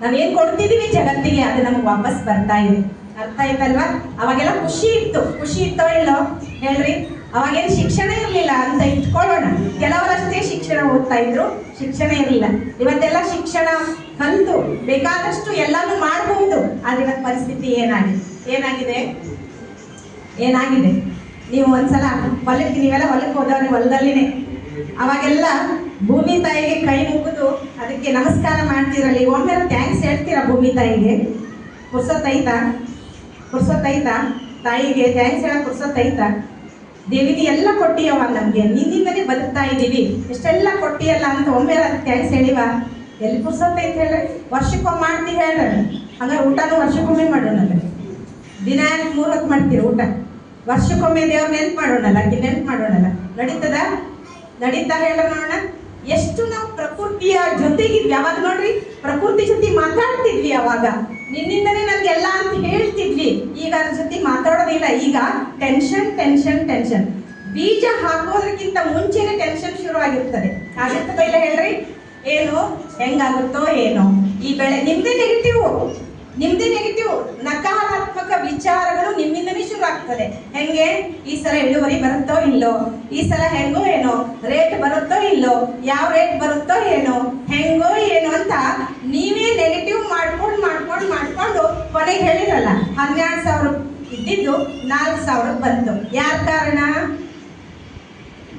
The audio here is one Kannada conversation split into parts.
ನಾವೇನ್ ಕೊಡ್ತಿದೀವಿ ಜಗತ್ತಿಗೆ ಅದು ನಮ್ಗೆ ವಾಪಸ್ ಬರ್ತಾ ಇದೆ. ಅರ್ಥ ಆಯ್ತಲ್ವಾ? ಅವಾಗೆಲ್ಲ ಖುಷಿ ಇತ್ತೋ ಇಲ್ಲೋ ಹೇಳ್ರಿ? ಅವಾಗೇನು ಶಿಕ್ಷಣ ಇರಲಿಲ್ಲ ಅಂತ ಇಟ್ಕೊಳ್ಳೋಣ. ಕೆಲವರಷ್ಟೇ ಶಿಕ್ಷಣ ಓದ್ತಾ ಇದ್ರು, ಶಿಕ್ಷಣ ಇರಲಿಲ್ಲ. ಇವತ್ತೆಲ್ಲ ಶಿಕ್ಷಣ ಕಲಿತು ಬೇಕಾದಷ್ಟು ಎಲ್ಲಾನು ಮಾಡಬಹುದು. ಆದ್ರೆ ಇವತ್ತು ಪರಿಸ್ಥಿತಿ ಏನಾಗಿದೆ? ನೀವು ಒಂದ್ಸಲ ನೀವೆಲ್ಲ ಹೊಲಕ್ಕೆ ಹೋದವ್ರೆ, ಹೊಲದಲ್ಲಿನೇ ಅವಾಗೆಲ್ಲ ಭೂಮಿ ತಾಯಿಗೆ ಕೈ ಮುಗಿದು ಅದಕ್ಕೆ ನಮಸ್ಕಾರ ಮಾಡ್ತಿರಲ್ಲ. ಈಗ ಒಮ್ಮೆ ಥ್ಯಾಂಕ್ಸ್ ಹೇಳ್ತೀರಾ ಭೂಮಿ ತಾಯಿಗೆ? ಪುರ್ಸೊತ್ತೈತಾ ತಾಯಿಗೆ ಥ್ಯಾಂಕ್ಸ್ ಹೇಳಕ್ ಪುರ್ಸೊತ್ತೈತಾ? ದೇವಿಗೆ ಎಲ್ಲ ಕೊಟ್ಟಿಯವ, ನಮಗೆ ನಿನ್ನಿಂದನೇ ಬದುಕ್ತಾ ಇದ್ದೀವಿ, ಎಷ್ಟೆಲ್ಲ ಕೊಟ್ಟಿಯಲ್ಲ ಅಂತ ಒಮ್ಮೆ ಥ್ಯಾಂಕ್ಸ್ ಹೇಳಿವ? ಎಲ್ಲಿ ಪುರ್ಸೊತ್ತೈತೆ ಹೇಳ್ರಿ? ವರ್ಷಕ್ಕೊಮ್ಮೆ ಮಾಡ್ತೀವಿ ಹೇಳ್ರಿ. ಹಂಗಾರೆ ಊಟನೂ ವರ್ಷಕ್ಕೊಮ್ಮೆ ಮಾಡೋಣಲ್ಲ. ದಿನ 3 ಹೊತ್ತು ಮಾಡ್ತೀರಿ ಊಟ? ವರ್ಷಕ್ಕೊಮ್ಮೆ ದೇವ್ರ ನೆನ್ಪು ಮಾಡೋಣಲ್ಲ, ಆಕೆ ನೆನ್ಪು ಮಾಡೋಣಲ್ಲ. ನಡೀತಾ ಹೇಳ ನೋಡೋಣ. ಎಷ್ಟು ನಾವು ಪ್ರಕೃತಿಯ ಜೊತೆಗಿದ್ವಿ. ಅವಾಗ ನೋಡ್ರಿ, ಪ್ರಕೃತಿ ಜೊತೆ ಮಾತಾಡ್ತಿದ್ವಿ. ಅವಾಗ ನಿನ್ನಿಂದನೇ ನನ್ಗೆಲ್ಲ ಅಂತ ಹೇಳ್ತಿದ್ವಿ. ಈಗ ಅದ್ರ ಜೊತೆ ಮಾತಾಡೋದಿಲ್ಲ. ಈಗ ಟೆನ್ಷನ್. ಬೀಜ ಹಾಕೋದ್ರಕ್ಕಿಂತ ಮುಂಚೆನೆ ಟೆನ್ಷನ್ ಶುರು ಆಗಿರ್ತದೆ. ಆಗಿರ್ತದ ಇಲ್ಲ ಹೇಳ್ರಿ? ಏನು ಹೆಂಗಾಗುತ್ತೋ ಏನೋ ಈ ಬೆಳೆ. ನಿಮ್ದೇ ನೆಗೆಟಿವ್ ನಕಾರಾತ್ಮಕ ವಿಚಾರಗಳು ನಿಮ್ಮಿಂದನೇ ಶುರು ಆಗ್ತದೆ. ಹೆಂಗೆ? ಈ ಸಲ ಇಳುವರಿ ಬರುತ್ತೋ ಇಲ್ಲೋ, ಈ ಸಲ ಹೆಂಗೋ ಏನೋ, ರೇಟ್ ಬರುತ್ತೋ ಇಲ್ಲೋ, ಯಾವ ರೇಟ್ ಬರುತ್ತೋ ಏನೋ, ಹೆಂಗೋ ಏನೋ ಅಂತ ನೀವೇ ನೆಗೆಟಿವ್ ಮಾಡ್ಕೊಂಡು ಕೊನೆಗೆ ಹೇಳಿರಲ್ಲ 12,000 ಇದ್ದಿದ್ದು 4,000 ಬಂತು. ಯಾರ ಕಾರಣ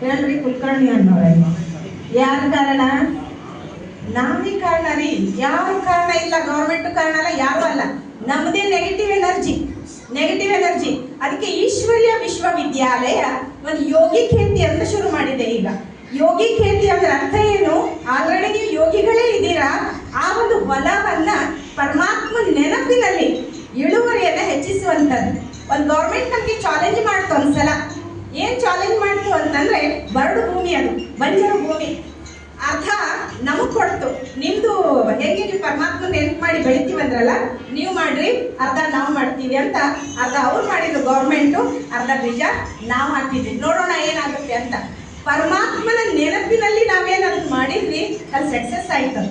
ಹೇಳ್ರಿ? ಕುಲಕರ್ಣಿ ಅನ್ನೋರ. ಯಾರ ಕಾರಣ? ನಾವೇ ಕಾರಣ ರೀ. ಯಾರು ಕಾರಣ ಇಲ್ಲ. ಗೌರ್ಮೆಂಟ್ ಕಾರಣ ಅಲ್ಲ, ಯಾರು ಅಲ್ಲ. ನಮ್ಮದೇ ನೆಗೆಟಿವ್ ಎನರ್ಜಿ. ಅದಕ್ಕೆ ಈಶ್ವರ್ಯ ವಿಶ್ವವಿದ್ಯಾಲಯ ಒಂದು ಯೋಗಿ ಖೇತಿ ಅಂತ ಶುರು ಮಾಡಿದೆ. ಈಗ ಯೋಗಿ ಖೇತಿ ಅಂದ್ರೆ ಅರ್ಥ ಏನು? ಆಲ್ರೆಡಿ ನೀವು ಯೋಗಿಗಳೇ ಇದ್ದೀರಾ. ಆ ಒಂದು ಹೊಲವನ್ನ ಪರಮಾತ್ಮ ನೆನಪಿನಲ್ಲಿ ಇಳುವರಿಯನ್ನ ಹೆಚ್ಚಿಸುವಂಥದ್ದು. ಒಂದು ಗೌರ್ಮೆಂಟ್ ನಮಗೆ ಚಾಲೆಂಜ್ ಮಾಡ್ತು ಒಂದ್ಸಲ. ಏನ್ ಚಾಲೆಂಜ್ ಮಾಡ್ತು ಅಂತಂದ್ರೆ, ಬರಡು ಭೂಮಿ, ಅದು ಬಂಜರ ಭೂಮಿ ಅರ್ಧ ನಮಗ್ ಕೊಡ್ತು. ನಿಮ್ದು ಹೆಂಗೆ ನೀವು ಪರಮಾತ್ಮ ನೆನ್ಪು ಮಾಡಿ ಬೆಳಿತೀವಂದ್ರಲ್ಲ, ನೀವು ಮಾಡ್ರಿ, ಅರ್ಧ ನಾವು ಮಾಡ್ತೀವಿ ಅಂತ. ಅರ್ಧ ಅವ್ರು ಮಾಡಿದ್ರು ಗೌರ್ಮೆಂಟು, ಅರ್ಧ ಬೀಜ ನಾವು ಹಾಕಿದ್ವಿ. ನೋಡೋಣ ಏನಾಗುತ್ತೆ ಅಂತ. ಪರಮಾತ್ಮನ ನೆನಪಿನಲ್ಲಿ ನಾವೇನಾದ್ರು ಮಾಡಿದ್ವಿ, ಅದು ಸಕ್ಸಸ್ ಆಯ್ತು.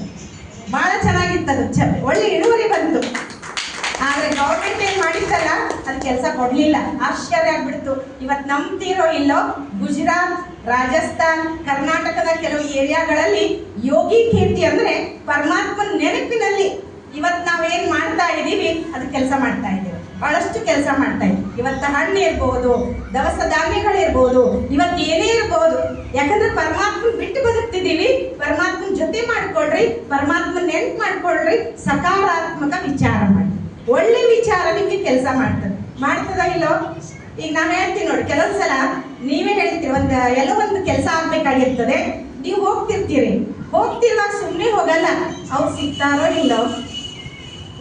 ಬಹಳ ಚೆನ್ನಾಗಿತ್ತದು, ಒಳ್ಳೆ ಇಳುವರಿ ಬಂತು. ಆದ್ರೆ ಗೌರ್ಮೆಂಟ್ ಏನ್ ಮಾಡಿತ್ತಲ್ಲ, ಅದು ಕೆಲಸ ಕೊಡ್ಲಿಲ್ಲ. ಆಶ್ಚರ್ಯ ಆಗ್ಬಿಡ್ತು. ಇವತ್ತು ನಂಬ್ತಿರೋ ಇಲ್ಲೋ, ಗುಜರಾತ್, ರಾಜಸ್ಥಾನ್, ಕರ್ನಾಟಕದ ಕೆಲವು ಏರಿಯಾಗಳಲ್ಲಿ ಯೋಗಿ ಖೇತಿ ಅಂದ್ರೆ ಪರಮಾತ್ಮನ ನೆನಪಿನಲ್ಲಿ ಇವತ್ತು ನಾವೇನ್ ಮಾಡ್ತಾ ಇದ್ದೀವಿ, ಅದು ಕೆಲಸ ಮಾಡ್ತಾ ಇದ್ದೀವಿ. ಬಹಳಷ್ಟು ಕೆಲಸ ಮಾಡ್ತಾ ಇದ್ದೀವಿ. ಇವತ್ತು ಹಣ್ಣು ಇರ್ಬೋದು, ದವಸ ಧಾನ್ಯಗಳಿರ್ಬೋದು, ಇವತ್ತು ಏನೇ ಇರ್ಬೋದು. ಯಾಕಂದ್ರೆ ಪರಮಾತ್ಮನ ಬಿಟ್ಟು ಬದುಕ್ತಿದ್ದೀವಿ. ಪರಮಾತ್ಮನ ಜೊತೆ ಮಾಡ್ಕೊಳ್ರಿ, ಪರಮಾತ್ಮನ ನೆನ್ಪು ಮಾಡ್ಕೊಳ್ರಿ, ಸಕಾರಾತ್ಮಕ ವಿಚಾರ ಮಾಡಿ. ಒಳ್ಳೆ ವಿಚಾರ ನಿಮ್ಗೆ ಕೆಲಸ ಮಾಡ್ತದ ಇಲ್ಲೋ? ಈಗ ನಾನು ಹೇಳ್ತೀನಿ ನೋಡಿ, ಕೆಲವೊಂದ್ಸಲ ನೀವೇ ಹೇಳ್ತೀರಿ, ಎಲ್ಲೋ ಒಂದು ಕೆಲಸ ಆಗ್ಬೇಕಾಗಿರ್ತದೆ. ನೀವು ಹೋಗ್ತಿರುವಾಗ ಸುಮ್ಮನೆ ಹೋಗಲ್ಲ. ಅವ್ರು ಸಿಗ್ತಾರೋ ಇಲ್ಲೋ,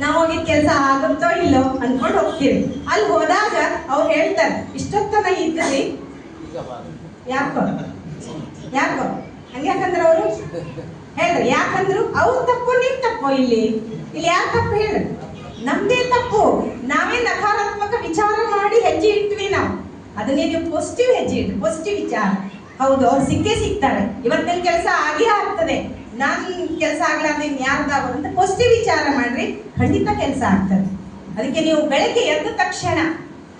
ನಾವು ಹೋಗಿದ್ ಕೆಲಸ ಆಗುತ್ತೋ ಇಲ್ಲೋ ಅನ್ಕೊಂಡು ಹೋಗ್ತೀರಿ. ಅಲ್ಲಿ ಹೋದಾಗ ಅವ್ರು ಹೇಳ್ತಾರೆ, ಇಷ್ಟೊತ್ತನ ಇದ್ರಿ ಯಾಕೋ ಹಂಗ್ಯಾಕಂದ್ರೆ ಅವರು ಹೇಳ್ರಿ, ಯಾಕಂದ್ರು ಅವ್ರು ತಪ್ಪು ನೀವು ತಪ್ಪು. ಇಲ್ಲಿ ಯಾರು ತಪ್ಪು ಹೇಳ್ರಿ? ನಮ್ದೇ ತಪ್ಪು. ನಾವೇ ನಕಾರಾತ್ಮಕ ವಿಚಾರ ಮಾಡಿ ಹೆಜ್ಜೆ ಇಟ್ವಿ ನಾವು. ಅದನ್ನೇ ನೀವು ಪಾಸಿಟಿವ್ ಹೆಜ್ಜೆ ಇಟ್ಟು, ಪಾಸಿಟಿವ್ ವಿಚಾರ. ಹೌದು, ಅವ್ರು ಸಿಗ್ತಾರೆ. ಇವತ್ತಿನ ಕೆಲಸ ಆಗೇ ಆಗ್ತದೆ. ನಾನು ಕೆಲಸ ಆಗ್ಲಾರ್ದು ಯಾರ್ದಾಗೋದು ಅಂತ ಪಾಸಿಟಿವ್ ವಿಚಾರ ಮಾಡ್ರಿ, ಖಂಡಿತ ಕೆಲಸ ಆಗ್ತದೆ. ಅದಕ್ಕೆ ನೀವು ಬೆಳಗ್ಗೆ ಎದ್ದ ತಕ್ಷಣ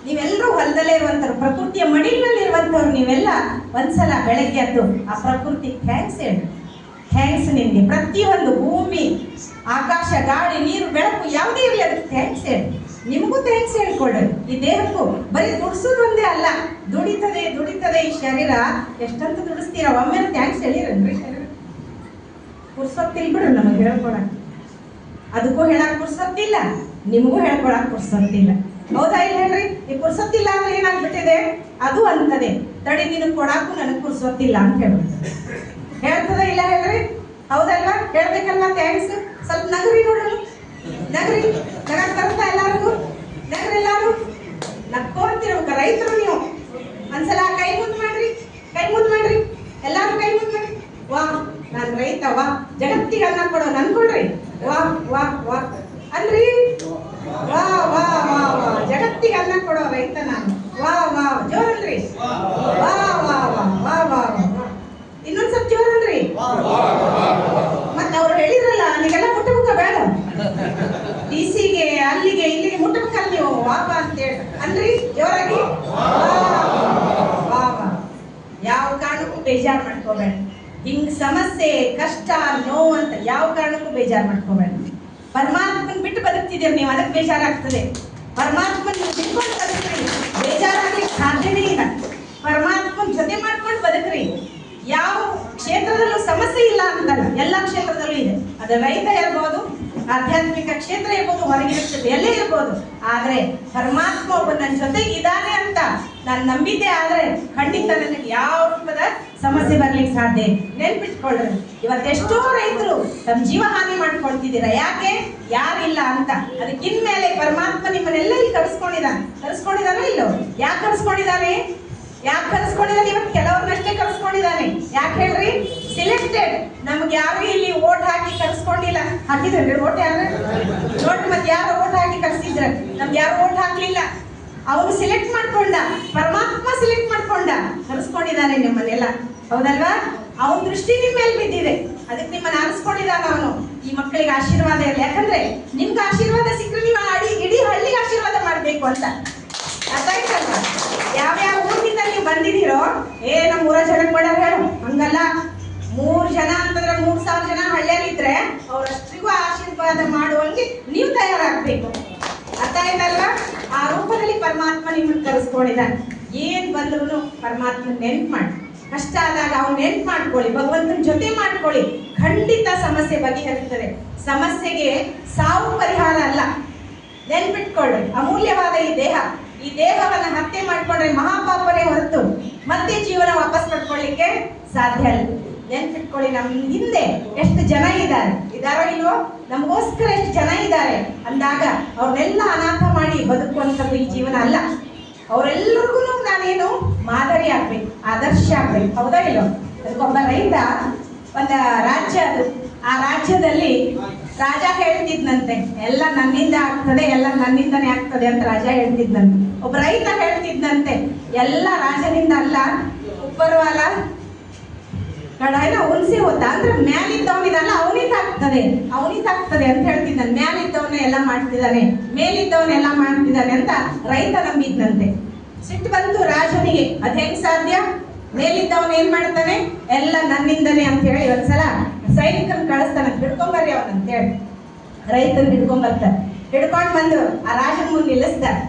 ನೀವೆಲ್ಲರೂ ಹೊಲದಲ್ಲೇ ಇರುವಂಥವ್ರು, ಪ್ರಕೃತಿಯ ಮಡಿಲಿನಲ್ಲಿ ಇರುವಂಥವ್ರು, ನೀವೆಲ್ಲ ಒಂದ್ಸಲ ಬೆಳಗ್ಗೆ ಎದ್ದು ಆ ಪ್ರಕೃತಿ ಥ್ಯಾಂಕ್ಸ್ ಹೇಳಿ. ಥ್ಯಾಂಕ್ಸ್ ನಿಮಗೆ. ಪ್ರತಿಯೊಂದು ಭೂಮಿ, ಆಕಾಶ, ಗಾಳಿ, ನೀರು, ಬೆಳಕು ಯಾವುದೇ ಇರಲಿ ಅದಕ್ಕೆ ಥ್ಯಾಂಕ್ಸ್ ಹೇಳಿ. ನಿಮಗೂ ಥ್ಯಾಂಕ್ಸ್ ಹೇಳ್ಕೊಡ್ರಿ. ಈ ದೇಹಕ್ಕೂ ಬರೀ ದುಡಿಸೋದು ಒಂದೇ ಅಲ್ಲ, ದುಡಿತದೆ ಈ ಶರೀರ. ಎಷ್ಟಂತ ದುಡಿಸ್ತೀರ? ಒಮ್ಮೆ ಥ್ಯಾಂಕ್ಸ್ ಹೇಳಿರನ್ರಿ. ಶರೀರ ಪುರ್ಸೊತ್ತಿಲ್ ಬಿಡ್ರಿ ನಮಗೆ ಹೇಳ್ಕೊಳಕ್. ಅದಕ್ಕೂ ಹೇಳಕ್ ಪುರ್ಸೊತ್ತಿಲ್ಲ, ನಿಮಗೂ ಹೇಳ್ಕೊಳಕ್ ಪುರ್ಸೊತ್ತಿಲ್ಲ. ಹೌದಾ ಇಲ್ಲ ಹೇಳ್ರಿ? ಈ ಪುರ್ಸೊತ್ತಿಲ್ಲ ಅಂದ್ರೆ ಏನಾಗ್ಬಿಟ್ಟಿದೆ? ಅದು ಅಂತದೆ, ತಡಿ ನಿನಗೆ ಕೊಡಾಕು ನನಗೆ ಪುರ್ಸೊತ್ತಿಲ್ಲ ಅಂತ ಹೇಳ್ಬಿಡ್ತದೆ. ಹೇಳ್ತದ ಇಲ್ಲ ಹೇಳ್ರಿ? ಹೌದಲ್ವಾ? ಹೇಳ್ಬೇಕಲ್ವಾ ಥ್ಯಾಂಕ್ಸ್? ಸ್ವಲ್ಪ ನಗರಿ ನೋಡಲು, ನಗರಿ ನಗಕ್ ಬರುತ್ತಾ ಎಲ್ಲಾರಿಗೂ? ನಗರಿ ಎಲ್ಲಾರು ನಕ್ಕೋತಿರ್ಬೇಕ. ರೈತರು ನೀವು ಒಂದ್ಸಲ ಕೈ ಮುಂದ್ ಮಾಡ್ರಿ, ಎಲ್ಲಾರು ಕೈ ಮುಂದ್ ಮಾಡ್ರಿ. ವಾ ನಾನು ರೈತ, ವಾ ಜಗತ್ತಿಗೆ ಅನ್ನ ಕೊಡೋನು ಅನ್ಕೊಳ್ರಿ. ವಾ ಅನ್ರಿ, ವಾ ಜಗತ್ತಿಗೆ ಅನ್ನ ಕೊಡೋ ರೈತ ನಾನು. ವಾ ಜೋರನ್ರಿ. ವಾ ಇನ್ನೊಂದ್ ಸ್ವಲ್ಪ ಜೋರನ್ರಿ. ಮತ್ತೆ ಅವ್ರು ಹೇಳಿದ್ರಲ್ಲ, ನೀವೆಲ್ಲ ಮುಟ್ಟಬೇಕ ಬೇಡ? ಅಲ್ಲಿಗೆ ಇಲ್ಲಿಗೆ ಮುಟ್ಟಬೇಕಲ್ಲ ನೀವು ವಾಪ ಅಂತೇಳಿ ಅಲ್ರಿ ಜೋರಾಗಿ ವಾವ. ಯಾವ ಕಾರಣಕ್ಕೂ ಬೇಜಾರು ಮಾಡ್ಕೋಬೇಡ. ಹಿಂಗ್ ಸಮಸ್ಯೆ ಕಷ್ಟ ನೋವು ಅಂತ ಯಾವ ಕಾರಣಕ್ಕೂ ಬೇಜಾರು ಮಾಡ್ಕೋಬೇಡ. ಪರಮಾತ್ಮನ್ ಬಿಟ್ಟು ಬದುಕ್ತಿದ್ದೀರಿ ನೀವು, ಅದಕ್ಕೆ ಬೇಜಾರಾಗ್ತದೆ. ಪರಮಾತ್ಮನ್ ಬಿಟ್ಕೊಂಡು ಬದುಕ್ರಿ, ಬೇಜಾರಾಗ್ಲಿಕ್ಕೆ ಸಾಧ್ಯನೇ ಇಲ್ಲ. ಪರಮಾತ್ಮನ್ ಜೊತೆ ಮಾಡ್ಕೊಂಡು ಬದುಕ್ರಿ. ಯಾವ ಕ್ಷೇತ್ರದಲ್ಲೂ ಸಮಸ್ಯೆ ಇಲ್ಲ ಅಂತಲ್ಲ, ಎಲ್ಲ ಕ್ಷೇತ್ರದಲ್ಲೂ ಇದೆ. ಅದು ರೈತ ಇರ್ಬೋದು, ಆಧ್ಯಾತ್ಮಿಕ ಕ್ಷೇತ್ರ ಇರ್ಬೋದು, ಹೊರಗಿನ ಕ್ಷೇತ್ರ ಎಲ್ಲೇ ಇರ್ಬೋದು. ಆದ್ರೆ ಪರಮಾತ್ಮ ಒಬ್ಬ ನನ್ನ ಜೊತೆಗೆ ಇದ್ದಾನೆ ಅಂತ ನಾನು ನಂಬಿದ್ದೆ ಆದ್ರೆ ಖಂಡಿತ ನನಗೆ ಯಾವ ರೂಪದ ಸಮಸ್ಯೆ ಬರ್ಲಿಕ್ಕೆ ಸಾಧ್ಯ. ನೆನ್ಪಿಟ್ಕೊಳ್ರಿ, ಇವತ್ತೆಷ್ಟೋ ರೈತರು ತಮ್ಮ ಜೀವ ಹಾನಿ ಮಾಡ್ಕೊಳ್ತಿದ್ದೀರಾ. ಯಾಕೆ? ಯಾರಿಲ್ಲ ಅಂತ. ಅದಕ್ಕಿನ್ಮೇಲೆ ಪರಮಾತ್ಮ ನಿಮ್ಮನ್ನೆಲ್ಲ ಇಲ್ಲಿ ಕರೆಸ್ಕೊಂಡಿದ್ದಾನೋ ಇಲ್ಲೋ? ಯಾಕೆ ಕರೆಸ್ಕೊಂಡಿದ್ದಾನೆ? ಇವತ್ತು ಕೆಲವ್ರನ್ನಷ್ಟೇ ಕರೆಸ್ಕೊಂಡಿದ್ದಾನೆ. ಯಾಕೆ ಹೇಳ್ರಿ? ಸಿಲೆಕ್ಟೆಡ್. ನಮ್ಗೆ ಯಾರು ಇಲ್ಲಿ ಓಟ್ ಹಾಕಿ ಕರೆಸ್ಕೊಂಡಿಲ್ಲ. ಹಾಕಿದ್ರಿ ಓಟ್? ಯಾರು ನೋಡ್ರಿ, ಮತ್ತೆ ಯಾರು ಓಟ್ ಹಾಕಿ ಕರೆಸಿದ್ರ? ನಮ್ಗೆ ಯಾರು ಓಟ್ ಹಾಕ್ಲಿಲ್ಲ. ಅವನು ಸಿಲೆಕ್ಟ್ ಮಾಡ್ಕೊಂಡ, ಪರಮಾತ್ಮ ಸಿಲೆಕ್ಟ್ ಮಾಡ್ಕೊಂಡ, ಕರೆಸ್ಕೊಂಡಿದ್ದಾನೆ ನಿಮ್ಮನ್ನೆಲ್ಲ. ಹೌದಲ್ವಾ? ಅವನ ದೃಷ್ಟಿ ನಿಮ್ಮ ಮೇಲೆ ಬಿದ್ದಿದೆ, ಅದಕ್ಕೆ ನಿಮ್ಮನ್ನ ಆರಿಸ್ಕೊಂಡಿದ್ದಾನ ಅವನು. ಈ ಮಕ್ಕಳಿಗೆ ಆಶೀರ್ವಾದ ಇರಲಿ. ಯಾಕಂದ್ರೆ ನಿಮ್ಗೆ ಆಶೀರ್ವಾದ ಸಿಕ್ಕರೆ ನೀವು ಇಡೀ ಹಳ್ಳಿಗೆ ಆಶೀರ್ವಾದ ಮಾಡ್ಬೇಕು ಅಂತ. ಅರ್ಥ ಆಯ್ತಲ್ವಾ? ಯಾವ್ಯಾವ ಊರಿನಿಂದ ನೀವು ಬಂದಿದ್ದೀರೋ, ನಮ್ಮ ಊರ ಜನಕ್ಕೆ ಮಾಡ್ಯಾರ ಹೇಳು, ಹಂಗಲ್ಲ. 3 ಜನ ಅಂತಂದ್ರೆ 3,000 ಜನ ಹಳ್ಳಿಯಲ್ಲಿದ್ರೆ ಅವರಷ್ಟಿಗೂ ಆಶೀರ್ವಾದ ಮಾಡುವಂಗೆ ನೀವು ತಯಾರಾಗಬೇಕು. ಅರ್ಥ ಆಯ್ತಲ್ವಾ? ಆ ರೂಪದಲ್ಲಿ ಪರಮಾತ್ಮ ನಿಮ್ಮನ್ನು ಕರೆಸ್ಕೊಂಡಿದ್ದಾನೆ. ಏನ್ ಬಂದ್ರು ಪರಮಾತ್ಮ ನೆನ್ಪು ಮಾಡಿ, ಕಷ್ಟ ಆದಾಗ ಅವ್ನು ನೆನ್ಪು ಮಾಡ್ಕೊಳ್ಳಿ, ಭಗವಂತನ ಜೊತೆ ಮಾಡ್ಕೊಳ್ಳಿ, ಖಂಡಿತ ಸಮಸ್ಯೆ ಬಗೆಹರಿತದೆ. ಸಮಸ್ಯೆಗೆ ಸಾವು ಪರಿಹಾರ ಅಲ್ಲ, ನೆನ್ಪಿಟ್ಕೊಳ್ಳಿ. ಅಮೂಲ್ಯವಾದ ಈ ದೇಹವನ್ನ ಹತ್ಯೆ ಮಾಡ್ಕೊಂಡ್ರೆ ಮಹಾಪಾಪನೇ ಹೊರತು ಮತ್ತೆ ಜೀವನ ವಾಪಸ್ ಪಡ್ಕೊಳ್ಳಿಕ್ಕೆ ಸಾಧ್ಯ ಅಲ್ಲ. ನೆನ್ಪಿಟ್ಕೊಳ್ಳಿ. ನಮ್ ಹಿಂದೆ ಎಷ್ಟು ಜನ ಇದಾರೋ ಇಲ್ವೋ, ನಮಗೋಸ್ಕರ ಎಷ್ಟು ಜನ ಇದ್ದಾರೆ ಅಂದಾಗ ಅವ್ರನ್ನೆಲ್ಲ ಅನಾಥ ಮಾಡಿ ಬದುಕುವಂಥದ್ದು ಈ ಜೀವನ ಅಲ್ಲ. ಅವರೆಲ್ಲರಿಗೂ ನಾನೇನು ಮಾದರಿ ಆಗ್ಬೇಕು, ಆದರ್ಶ ಆಗ್ಬೇಕು. ಹೌದಾ ಇಲ್ಲೋ? ಅದಕ್ಕೊಬ್ಬ ರೈತ, ಒಂದು ರಾಜ್ಯ ಅದು. ಆ ರಾಜ್ಯದಲ್ಲಿ ರಾಜ ಹೇಳ್ತಿದ್ನಂತೆ, ಎಲ್ಲ ನನ್ನಿಂದ ಆಗ್ತದೆ, ಎಲ್ಲ ನನ್ನಿಂದನೇ ಆಗ್ತದೆ ಅಂತ ರಾಜ ಹೇಳ್ತಿದ್ನಂತೆ. ಒಬ್ಬ ರೈತ ಹೇಳ್ತಿದ್ನಂತೆ, ಎಲ್ಲ ರಾಜನಿಂದ ಅಲ್ಲ, ಉಪ್ಪರವಾಲ ಕಡಾಯಿನ ಉನ್ಸಿ ಹೋತ ಅಂದ್ರೆ ಮ್ಯಾಲಿದ್ದವನಿದಲ್ಲ ಅವನಿಂದ ಆಗ್ತದೆ ಅಂತ ಹೇಳ್ತಿದ್ದಾನೆ. ಮ್ಯಾಲಿದ್ದವನೇ ಎಲ್ಲ ಮಾಡ್ತಿದ್ದಾನೆ, ಮೇಲಿದ್ದವನೆಲ್ಲ ಮಾಡ್ತಿದ್ದಾನೆ ಅಂತ ರೈತ ನಂಬಿದ್ನಂತೆ. ಸಿಟ್ಟು ಬಂತು ರಾಜನಿಗೆ. ಅದ್ ಹೆಂಗ್ ಸಾಧ್ಯ? ಮೇಲಿದ್ದವನು ಏನ್ ಮಾಡ್ತಾನೆ, ಎಲ್ಲ ನನ್ನಿಂದನೇ ಅಂತ ಹೇಳಿ ಒಂದ್ಸಲ ಸೈನಿಕರನ್ನ ಕಳಿಸ್ತಾನೆ, ಹಿಡ್ಕೊಂಬರ್ರಿ ಅವನ್ ಅಂತ ಹೇಳಿ. ರೈತನ ಹಿಡ್ಕೊಂಬರ್ತಾರೆ. ಹಿಡ್ಕೊಂಡ್ ಬಂದು ಆ ರಾಜನ ಮುಂದೆ ನಿಲ್ಲಿಸ್ತಾರೆ.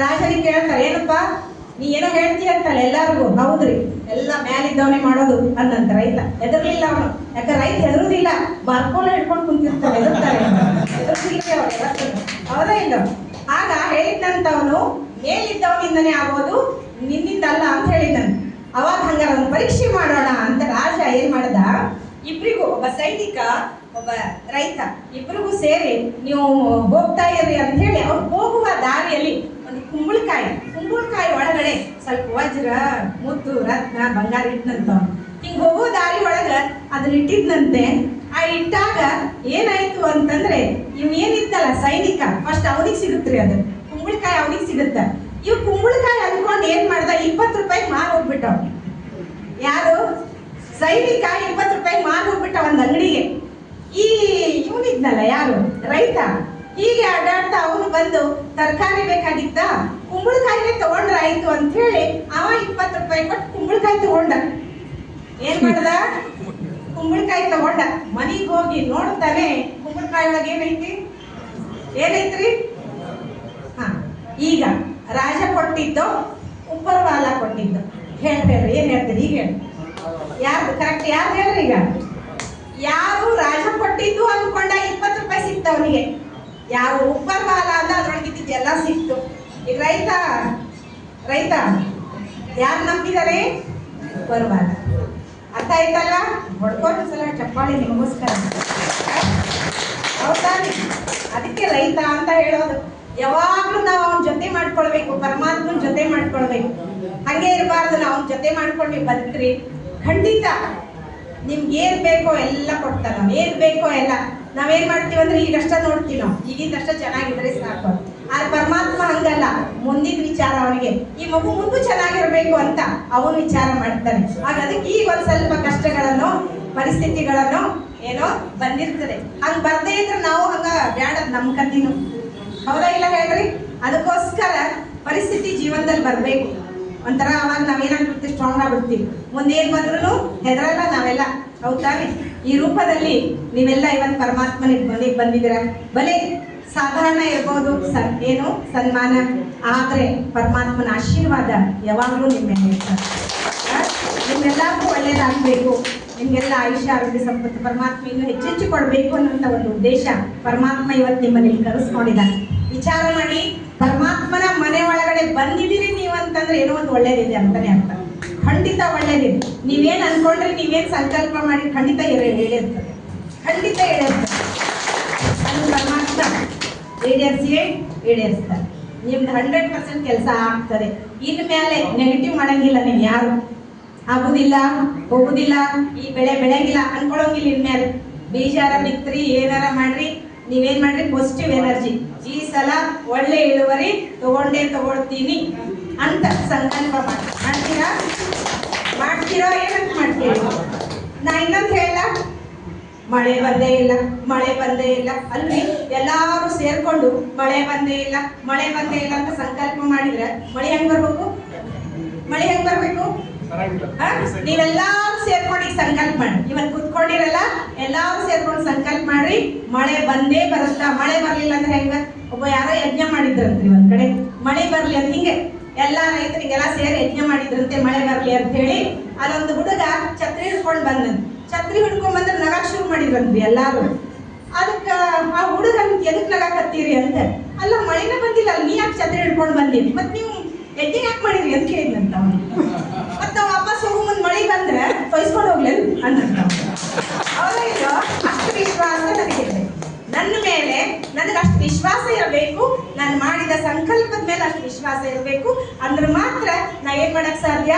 ರಾಜನಿಗೆ ಕೇಳ್ತಾರೆ, ಏನಪ್ಪಾ ನೀ ಏನೋ ಹೇಳ್ತೀಯ ಅಂತಲ್ಲ ಎಲ್ಲಾರ್ಗು? ಹೌದ್ರಿ, ಎಲ್ಲ ಮ್ಯಾಲಿದ್ದವನೇ ಮಾಡೋದು ಅನ್ನಂತ. ರೈತ ಹೆದರ್ಲಿಲ್ಲ ಅವನು, ಯಾಕಂದ್ರೆ ರೈತ ಹೆದರುದಿಲ್ಲ, ಬರ್ಕೋಲ ಹಿಡ್ಕೊಂಡು ಕುಂತಿರ್ತಾರೆ, ಹೆದರ್ತಾರೆ. ಹೌದಾ ಇಲ್ಲ? ಆಗ ಹೇಳಿದ್ದಂತವನು ಮೇಲಿದ್ದವನಿಂದನೇ ಆಗೋದು, ನಿನ್ನಿಂದ ಅಲ್ಲ ಅಂತ ಹೇಳಿದ್ದಾನೆ. ಅವಾಗ ಹಂಗಾರ ಒಂದು ಪರೀಕ್ಷೆ ಮಾಡೋಣ ಅಂತ ರಾಜ ಏನ್ ಮಾಡ್ದ, ಇಬ್ರಿಗೂ, ಒಬ್ಬ ಸೈನಿಕ ಒಬ್ಬ ರೈತ, ಇಬ್ರಿಗೂ ಸೇರಿ ನೀವು ಹೋಗ್ತಾ ಇರ್ರಿ ಅಂತ ಹೇಳಿ ಅವ್ರು ಹೋಗುವ ದಾರಿಯಲ್ಲಿ ಒಂದು ಕುಂಬಳಕಾಯಿ ಒಳಗಡೆ ಸ್ವಲ್ಪ ವಜ್ರ, ಮುತ್ತು, ರತ್ನ, ಬಂಗಾರ ಇಟ್ಟನಂತ. ಹಿಂಗ್ ಹೋಗೋ ದಾರಿ ಒಳಗ ಅದನ್ನ ಇಟ್ಟಿದ್ನಂತೆ. ಆ ಇಟ್ಟಾಗ ಏನಾಯ್ತು ಅಂತಂದ್ರೆ, ಇವ್ ಏನಿತ್ತಲ್ಲ ಸೈನಿಕ, ಫಸ್ಟ್ ಅವನಿಗೆ ಸಿಗುತ್ತ್ರಿ ಅದು ಕುಂಬಳಕಾಯಿ, ಅವನಿಗೆ ಸಿಗುತ್ತ. ಇವ್ ಕುಂಬಳಕಾಯಿ ಅನ್ಕೊಂಡು ಏನ್ ಮಾಡ್ದ, 20 ರೂಪಾಯಿಗೆ ಮಾರ್ ಹೋಗ್ಬಿಟ್ಟ. ಯಾರು? ಸೈನಿಕ 20 ರೂಪಾಯಿಗೆ ಮಾರ್ ಹೋಗ್ಬಿಟ್ಟ ಒಂದ್ ಅಂಗಡಿಗೆ. ಈ ಇವನಿದ್ನಲ್ಲ ಯಾರು? ರೈತ. ಹೀಗೆ ಅಡ್ಡಾಡ್ತಾ ಅವನು ಬಂದು ತರಕಾರಿ ಬೇಕಾಗಿತ್ತ, ಕುಂಬಳಕಾಯಿನೇ ತಗೊಂಡ್ರ ಆಯ್ತು ಅಂತ ಹೇಳಿ ಅವ 20 ರೂಪಾಯಿ ಕೊಟ್ಟು ಕುಂಬಳಕಾಯಿ ತಗೊಂಡ. ಏನ್ ಮಾಡ್ದ? ಕುಂಬಳಕಾಯಿ ತಗೊಂಡ. ಮನಿಗೆ ಹೋಗಿ ನೋಡ್ತಾನೆ, ಕುಂಬಳಕಾಯಿ ಒಳಗೆ ಏನೈತ್ರಿ? ಈಗ ರಾಜ ಕೊಟ್ಟಿದ್ದು, ಉಪ್ಪರವಾಲ ಕೊಟ್ಟಿದ್ದು. ಹೇಳ್ತೇವ್ರಿ, ಏನ್ ಹೇಳ್ತೀರಿ ಈಗ? ಯಾರು ಕರೆಕ್ಟ್? ಯಾರು ಹೇಳ್ರಿ ಈಗ? ಯಾರು ರಾಜ ಕೊಟ್ಟಿದ್ದು ಅನ್ಕೊಂಡ 20 ರೂಪಾಯಿ ಸಿಕ್ತ ಅವನಿಗೆ. ಯಾರು ಉಪ್ಪರವಾಲ ಅಂದ ಅದ್ರೊಳಗಿದ್ದು ಎಲ್ಲ ಸಿಕ್ತು. ಈಗ ರೈತ ಯಾರು ನಂಬಿದಾರೆ? ಉಪ್ಪರವಾಲ. ಅರ್ಥ ಆಯ್ತಲ್ಲ? ಹೊಡ್ಕೊಂಡು ಸಲ ಚಪ್ಪಾಳಿ ನಿಮಗೋಸ್ಕರ. ಹೌದಾ? ಅದಕ್ಕೆ ರೈತ ಅಂತ ಹೇಳೋದು. ಯಾವಾಗ್ಲೂ ನಾವು ಅವನ ಜೊತೆ ಮಾಡ್ಕೊಳ್ಬೇಕು, ಪರಮಾತ್ಮನ ಜೊತೆ ಮಾಡ್ಕೊಳ್ಬೇಕು. ಹಂಗೆ ಇರಬಾರ್ದು. ನಾವು ಅವನ ಜೊತೆ ಮಾಡ್ಕೊಂಡು ಬದುಕ್ರಿ, ಖಂಡಿತ ನಿಮ್ಗೆ ಏನ್ ಬೇಕೋ ಎಲ್ಲ ಕೊಡ್ತಾನ. ಏನ್ ಬೇಕೋ ಎಲ್ಲ ನಾವೇನ್ ಮಾಡ್ತೀವಿ ಅಂದ್ರೆ ಈಗಷ್ಟ ನೋಡ್ತೀವಿ, ನಾವು ಈಗಿಂದಷ್ಟ ಚೆನ್ನಾಗಿದ್ರೆ ಸಾಕು. ಆದ್ರೆ ಪರಮಾತ್ಮ ಹಂಗಲ್ಲ, ಮುಂದಿನ ವಿಚಾರ ಅವನಿಗೆ. ಈ ಮಗು ಮುಂದೆ ಚೆನ್ನಾಗಿರ್ಬೇಕು ಅಂತ ಅವನು ವಿಚಾರ ಮಾಡ್ತಾನೆ. ಆಗ ಅದಕ್ಕೆ ಈಗ ಒಂದ್ ಸ್ವಲ್ಪ ಕಷ್ಟಗಳನ್ನು, ಪರಿಸ್ಥಿತಿಗಳನ್ನು ಏನೋ ಬಂದಿರ್ತದೆ. ಹಂಗ ಬರ್ದೇ ಇದ್ರೆ ನಾವು ಹಂಗ ಬ್ಯಾಡ, ನಮ್ಮ ಕತ್ತಿನು ಹೌದಾ ಇಲ್ಲ ಹೇಳ್ರಿ? ಅದಕ್ಕೋಸ್ಕರ ಪರಿಸ್ಥಿತಿ ಜೀವನದಲ್ಲಿ ಬರಬೇಕು. ಒಂಥರ ಅವಾಗ ನಾವೇನಾಗ್ಬಿಡ್ತೀವಿ, ಸ್ಟ್ರಾಂಗ್ ಆಗ್ಬಿಡ್ತೀವಿ. ಮುಂದೇನು ಬಂದ್ರೂ ಹೆದರಲ್ಲ ನಾವೆಲ್ಲ. ಹೌದಾನೆ? ಈ ರೂಪದಲ್ಲಿ ನೀವೆಲ್ಲ ಇವತ್ತು ಪರಮಾತ್ಮನಿಗೆ ಮನೆಗೆ ಬಂದಿದ್ದೀರ. ಬಲೆ ಸಾಧಾರಣ ಇರ್ಬೋದು, ಏನು ಸನ್ಮಾನ, ಆದರೆ ಪರಮಾತ್ಮನ ಆಶೀರ್ವಾದ ಯಾವಾಗಲೂ ನಿಮ್ಮ ಮೇಲೆ ಇರ್ತಾರೆ. ನಿಮ್ಮೆಲ್ಲರಿಗೂ ಒಳ್ಳೇದಾಗಬೇಕು. ನಿಮಗೆಲ್ಲ ಆಯುಷ್ಯ, ಆರೋಗ್ಯ, ಸಂಪತ್ತು ಪರಮಾತ್ಮ ಇನ್ನೂ ಹೆಚ್ಚೆಚ್ಚು ಕೊಡಬೇಕು ಅನ್ನೋಂಥ ಒಂದು ಉದ್ದೇಶ ಪರಮಾತ್ಮ ಇವತ್ತು ನಿಮ್ಮಲ್ಲಿ ಕರೆಸ್ಕೊಂಡಿದ್ದಾನೆ. ವಿಚಾರ ಮಾಡಿ, ಪರಮಾತ್ಮನ ಮನೆ ಒಳಗಡೆ ಬಂದಿದ್ದೀರಿ ನೀವು ಅಂತಂದ್ರೆ ಏನೋ ಒಂದು ಒಳ್ಳೇದಿದೆ ಅಂತಾನೆ ಅರ್ಥ. ಖಂಡಿತ ಒಳ್ಳೇದಿದೆ. ನೀವೇನು ಅನ್ಕೊಂಡ್ರೆ, ನೀವೇನು ಸಂಕಲ್ಪ ಮಾಡಿ ಖಂಡಿತ ಹೇಳಿರ್ತದೆ, ಖಂಡಿತ ಹೇಳಿರ್ತದೆ. ಅದು ಪರಮಾತ್ಮ ಈಡೇರಿಸ್ತಾರೆ. ನಿಮ್ದು 100% ಕೆಲಸ ಆಗ್ತದೆ. ಇನ್ಮೇಲೆ ನೆಗೆಟಿವ್ ಮಾಡಂಗಿಲ್ಲ. ನೀವು ಯಾರು ಆಗುದಿಲ್ಲ, ಹೋಗುದಿಲ್ಲ, ಈ ಬೆಳೆ ಬೆಳೆಯಂಗಿಲ್ಲ ಅನ್ಕೊಳಂಗಿಲ್ಲ. ಇನ್ಮೇಲೆ ಬೀಜಾರ ಬಿತ್ರಿ, ಏನಾರ ಮಾಡ್ರಿ, ನೀವೇನ್ ಮಾಡ್ರಿ, ಪಾಸಿಟಿವ್ ಎನರ್ಜಿ. ಈ ಸಲ ಒಳ್ಳೆ ಇಳುವರಿ ತಗೊಳ್ತೀನಿ ಅಂತ ಸಂಕಲ್ಪ ಮಾಡ್ತೀರಾ? ಏನಂತ ಮಾಡ್ತೀರಿ? ನಾ ಇನ್ನೊಂದು ಹೇಳ, ಮಳೆ ಬಂದೇ ಇಲ್ಲ ಅಲ್ರಿ? ಎಲ್ಲಾರು ಸೇರ್ಕೊಂಡು ಮಳೆ ಬಂದೇ ಇಲ್ಲ ಅಂತ ಸಂಕಲ್ಪ ಮಾಡಿದ್ರೆ ಮಳೆ ಹೆಂಗ್ ಬರ್ಬೇಕು? ನೀವೆಲ್ಲಾರು ಸೇರ್ಕೊಂಡು ಸಂಕಲ್ಪ ಮಾಡಿ. ಇವತ್ತು ಕುತ್ಕೊಂಡಿರಲ್ಲ, ಎಲ್ಲಾರು ಸೇರ್ಕೊಂಡು ಸಂಕಲ್ಪ ಮಾಡ್ರಿ, ಮಳೆ ಬಂದೇ ಬರುತ್ತಾ. ಮಳೆ ಬರ್ಲಿಲ್ಲ ಅಂದ್ರೆ ಹೆಂಗ? ಒಬ್ಬ ಯಾರೋ ಯಜ್ಞ ಮಾಡಿದ್ರಂತ್ರಿ ಒಂದ್ ಕಡೆ, ಮಳೆ ಬರ್ಲಿ ಅಂತ. ಹಿಂಗೆ ಎಲ್ಲಾ ರೈತರಿಗೆಲ್ಲ ಸೇರಿ ಯಜ್ಞ ಮಾಡಿದ್ರಂತೆ, ಮಳೆ ಬರ್ಲಿ ಅಂತ ಹೇಳಿ. ಅಲ್ಲೊಂದು ಹುಡುಗ ಛತ್ರಿ ಹಿಡ್ಕೊಂಡು ಛತ್ರಿ ಹಿಡ್ಕೊಂಡ್ ಬಂದ್ರೆ ನಗಾಕ್ ಶುರು ಮಾಡಿದ್ರಂತ್ರಿ ಎಲ್ಲಾರು. ಅದಕ್ಕ ಆ ಹುಡುಗ ಎದಕ್ ನಗಾಕತ್ತೀರಿ ಅಂತ. ಅಲ್ಲ, ಮಳೆನ ಬಂದಿಲ್ಲ, ನೀ ಯಾಕೆ ಛತ್ರಿ ಹಿಡ್ಕೊಂಡು ಬಂದಿರಿ, ಮತ್ ನೀವು ಯಜ್ಞ ಯಾಕೆ ಮಾಡಿದ್ರಿ ಅಂತ ಕೇಳಿದ್ನಂತ. ಮತ್ತೆ ವಾಪಸ್ ಹೋಗೋ ಮುಂದೆ ಮಳೆ ಬಂದ್ರೆ ತೊಯ್ಸ್ಕೊಂಡು ಹೋಗ್ಲಿ ಅನ್ನಂತ. ಅವರ ಇಲ್ಲೋ ಅಷ್ಟು ವಿಶ್ವಾಸ ನನಗಿದೆ. ನನ್ನ ಮೇಲೆ ನನಗೆ ಅಷ್ಟು ವಿಶ್ವಾಸ ಇರಬೇಕು. ನಾನು ಮಾಡಿದ ಸಂಕಲ್ಪದ ಮೇಲೆ ಅಷ್ಟು ವಿಶ್ವಾಸ ಇರಬೇಕು. ಅಂದ್ರೆ ಮಾತ್ರ ನಾ ಏನ್ ಮಾಡಕ್ ಸಾಧ್ಯ?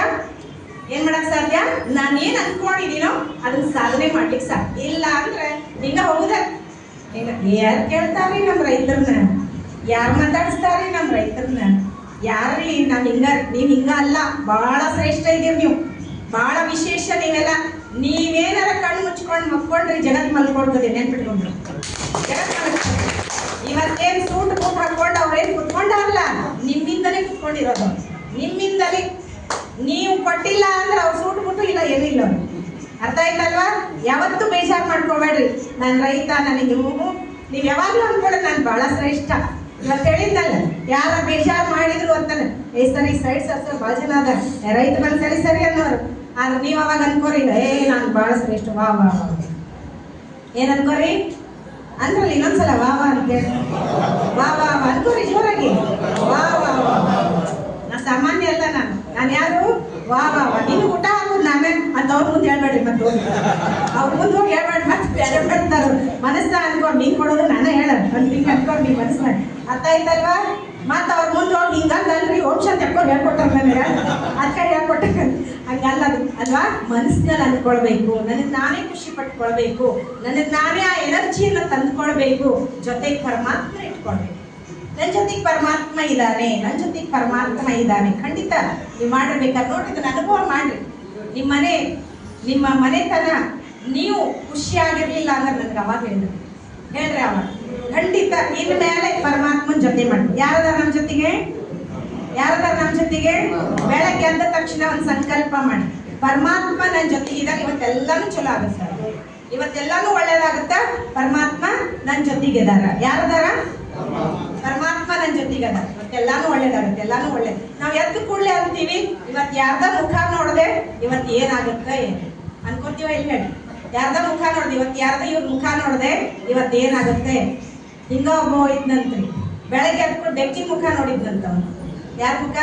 ನಾನು ಏನ್ ಅನ್ಕೊಂಡಿದೀನೋ ಅದನ್ನ ಸಾಧನೆ ಮಾಡ್ಲಿಕ್ಕೆ ಸಾಧ್ಯ. ಇಲ್ಲ ಅಂದ್ರೆ ಹಿಂಗ ಹೋಗುದ. ಯಾರು ಕೇಳ್ತಾರಿ ನಮ್ಮ ರೈತರನ್ನ? ಯಾರು ಮಾತಾಡಿಸ್ತಾರಿ ನಮ್ಮ ರೈತರನ್ನ? ಯಾರ್ರಿ? ನೀವ್ ಹಿಂಗ ಅಲ್ಲ, ಬಹಳ ಶ್ರೇಷ್ಠ ಇದೀರಿ ನೀವು, ಬಹಳ ವಿಶೇಷ ನೀವೆಲ್ಲ. ನೀವೇನಾರ ಕಣ್ಣು ಮುಚ್ಕೊಂಡು ಮಕ್ಕೊಂಡ್ರಿ ಜಗತ್ ಮಲ್ಕೊಳ್ತದೆ. ನೆನ್ಪಿಟ್ಕೊಂಡ್ರು, ಜಗತ್ ಮಲ್ಕೊಳ್ತದೆ. ಇವತ್ತೇನ್ ಸೂಟ್ ಬೂಟ್ ಹಾಕೊಂಡು ಅವ್ರೇನ್ ಕುತ್ಕೊಂಡಾರಲ್ಲ, ನಿಮ್ಮಿಂದಲೇ ಕುತ್ಕೊಂಡಿರೋದು. ನಿಮ್ಮಿಂದಲೇ. ನೀವು ಕೊಟ್ಟಿಲ್ಲ ಅಂದ್ರೆ ಅವ್ರು ಸೂಟ್ ಬುಟ್ಟು ಇಲ್ಲ, ಏನಿಲ್ಲ. ಅರ್ಥ ಆಯ್ತಲ್ವಾ? ಯಾವತ್ತೂ ಬೇಜಾರು ಮಾಡ್ಕೋಬೇಡ್ರಿ. ನಾನು ರೈತ, ನನಗೆ ನೀವು ಯಾವಾಗಲೂ ಅನ್ಕೊಳ್ಳಿ ನಾನು ಬಹಳ ಶ್ರೇಷ್ಠ. ಇವತ್ತು ಹೇಳಿದ್ದಲ್ಲ, ಯಾರ ಬೇಜಾರು ಮಾಡಿದ್ರು ಅಂತಾನೆ, ಸರಿ ಸೈಡ್ ಸರ್ಸರ್ ಭಾಳ ಜನ ಅದ, ರೈತ ಬಂದು ಸರಿ ಅನ್ನೋರು. ಆದ್ರೆ ನೀವು ಅವಾಗ ಅನ್ಕೋರಿ, ನಾನು ಭಾಳ ಶ್ರೇಷ್ಠ, ವಾ ಏನ್ ಅನ್ಕೋರಿ ಅಂದ್ರಲ್ಲಿ ಇನ್ನೊಂದ್ಸಲ ವಾ ಅಂತೇಳಿ, ವಾ ಅನ್ಕೋರಿ ಜೋರಾಗಿ. ವಾ ನಾ ಸಾಮಾನ್ಯ ಅಲ್ಲ, ನಾನು ಯಾರು? ವಾ ನೀನು ಊಟ ಆಗೋದು ನಾವೇ ಅಂತ ಅವ್ರ ಮುಂದೆ ಹೇಳ್ಬೇಡ್ರಿ. ಮತ್ತೆ ಅವ್ರ ಮುಂದೆ ಹೋಗಿ ಹೇಳ್ಬೇಡ್ರಿ, ಮತ್ತೆ ಬೇರೆ ಬಿಡ್ತಾರ. ಮನಸ್ಸಾಗ ಅನ್ಕೊಂಡು ಹಿಂಗೆ ಕೊಡೋದು ನಾನೇ ಹೇಳೋದು ಒಂದು ಹಿಂಗೆ ಅನ್ಕೊಂಡು ನೀವು ಮನಸ್ಸಾಗ. ಅರ್ಥ ಆಯ್ತಲ್ವಾ? ಮತ್ತೆ ಅವ್ರ ಮುಂದೆ ಹೋಗಿ ಹಿಂಗಲ್ರಿ ಓಪ್ಷನ್ ತೆಕ್ಕೊಂಡು ಹೇಳ್ಕೊಟ್ಟಾರ ನನಗೆ, ಅದಕ್ಕೆ ಹೇಳ್ಕೊಟ್ಟ ಹಂಗಲ್ಲ ಅದು ಅಲ್ವಾ? ಮನಸ್ಸಿನಲ್ಲಿ ಅಂದ್ಕೊಳ್ಬೇಕು, ನನಗೆ ನಾನೇ ಖುಷಿ ಪಟ್ಕೊಳ್ಬೇಕು, ನನಗೆ ನಾನೇ ಆ ಎನರ್ಜಿಯನ್ನು ತಂದ್ಕೊಳ್ಬೇಕು. ಜೊತೆಗೆ ಪರಮಾತ್ಮ ಇಟ್ಕೊಳ್ಬೇಕು. ನನ್ನ ಜೊತೆಗೆ ಪರಮಾತ್ಮ ಇದ್ದಾನೆ. ಖಂಡಿತ ನೀವು ಮಾಡಿರ್ಬೇಕಾದ್ರೆ ನೋಡ್ರಿ, ಇದನ್ನ ಅನುಭವ ಮಾಡ್ರಿ. ನಿಮ್ಮ ಮನೆತನ ನೀವು ಖುಷಿಯಾಗಿರ್ಲಿಲ್ಲ ಅಂದ್ರೆ ನನಗೆ ಅವಾಗ ಹೇಳ್ರಿ ಅವಾಗ ಖಂಡಿತ ಇನ್ಮೇಲೆ ಪರಮಾತ್ಮನ ಜೊತೆ ಮಾಡಿ. ಯಾರದಾರ ನಮ್ಮ ಜೊತೆಗೆ ಬೆಳಗ್ಗೆ ಎದ್ದ ತಕ್ಷಣ ಒಂದು ಸಂಕಲ್ಪ ಮಾಡಿ, ಪರಮಾತ್ಮ ನನ್ನ ಜೊತೆಗಿದಾಗ ಇವತ್ತೆಲ್ಲಾನು ಚಲೋ ಆಗುತ್ತೆ, ಇವತ್ತೆಲ್ಲಾನು ಒಳ್ಳೇದಾಗುತ್ತೆ. ಪರಮಾತ್ಮ ನನ್ನ ಜೊತೆಗಿದಾರ. ಯಾರದಾರ? ಪರಮಾತ್ಮ ನನ್ನ ಜೊತೆಗದ. ಇವತ್ತೆಲ್ಲಾನು ಒಳ್ಳೇದಾಗುತ್ತೆ, ಎಲ್ಲಾನು ಒಳ್ಳೇದು. ನಾವು ಎದ್ದು ಕೂಡಲೇ ಅಂತೀವಿ, ಇವತ್ತು ಯಾರ್ದ ಮುಖ ನೋಡದೆ ಇವತ್ತು ಏನಾಗುತ್ತೆ ಅನ್ಕೋತೀವ? ಇಲ್ಲಿ ಹೇಳಿ, ಯಾರ್ದ ಮುಖ ನೋಡ್ದೆ ಇವತ್ತು, ಯಾರ್ದ ಇವ್ರ ಮುಖ ನೋಡದೆ ಇವತ್ತು ಏನಾಗುತ್ತೆ? ಹಿಂಗ ಒಬ್ಬ ಇದ್ನಂತ್ರಿ, ಬೆಳಗ್ಗೆ ಎದ್ಕೊಂಡು ಬೆಕ್ಕಿನ ಮುಖ ನೋಡಿದ್ನಂತ. ಯಾರ ಮುಖ?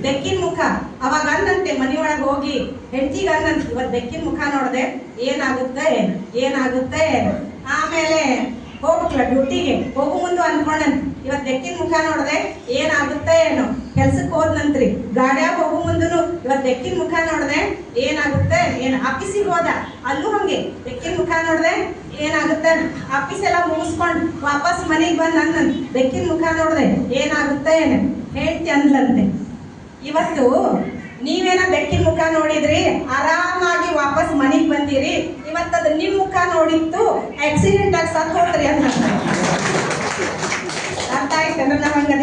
ಬೆಕ್ಕಿನ ಮುಖ. ಅವಾಗ ಅನ್ನಂತೆ ಮನೆಯೊಳಗೆ ಹೋಗಿ ಹೆಂಡತಿಗೆ ಅನ್ನಂತ, ಇವತ್ತು ಬೆಕ್ಕಿನ ಮುಖ ನೋಡದೆ ಏನಾಗುತ್ತೆ. ಆಮೇಲೆ ಹೋಗ್ಬಿಟ್ಲ ಡ್ಯೂಟಿಗೆ, ಹೋಗು ಮುಂದೆ ಅನ್ಕೊಂಡಂತ, ಇವತ್ತು ಬೆಕ್ಕಿನ ಮುಖ ನೋಡದೆ ಏನಾಗುತ್ತೆ ಏನೋ. ಕೆಲ್ಸಕ್ಕೆ ಹೋದ್ನಂತ್ರಿ, ಗಾಡಿಯಾಗ ಹೋಗು ಮುಂದನು ಇವತ್ತು ಬೆಕ್ಕಿನ ಮುಖ ನೋಡದೆ ಏನಾಗುತ್ತೆ ಏನು. ಆಫೀಸಿಗೆ ಹೋದ, ಅಲ್ಲೂ ಹಂಗೆ ಬೆಕ್ಕಿನ ಮುಖ ನೋಡದೆ ಏನಾಗುತ್ತೆ. ಆಫೀಸ್ ಎಲ್ಲ ಮುಗಿಸ್ಕೊಂಡು ವಾಪಸ್ ಮನೆಗೆ ಬಂದು ಅನ್ನಂತ, ಬೆಕ್ಕಿನ ಮುಖ ನೋಡದೆ ಏನಾಗುತ್ತೆ ಏನು. ಹೇಳ್ತಿ ಅಂದ್ಲಂತೆ. ಇವತ್ತು ನೀವೇನ ಬೆಕ್ಕಿನ ಮುಖ ನೋಡಿದ್ರಿ, ಆರಾಮಾಗಿ ವಾಪಸ್ ಮನೆಗೆ ಬಂದಿರಿ. ಇವತ್ತದು ನಿಮ್ಮ ಮುಖ ನೋಡಿತ್ತು, ಆಕ್ಸಿಡೆಂಟ್ ಆಗಿ ಸತ್ತು ಹೋದ್ರಿ ಅಂತ. ಅರ್ಥ ಆಗ್ತದೆ ನಾವು ಹಂಗ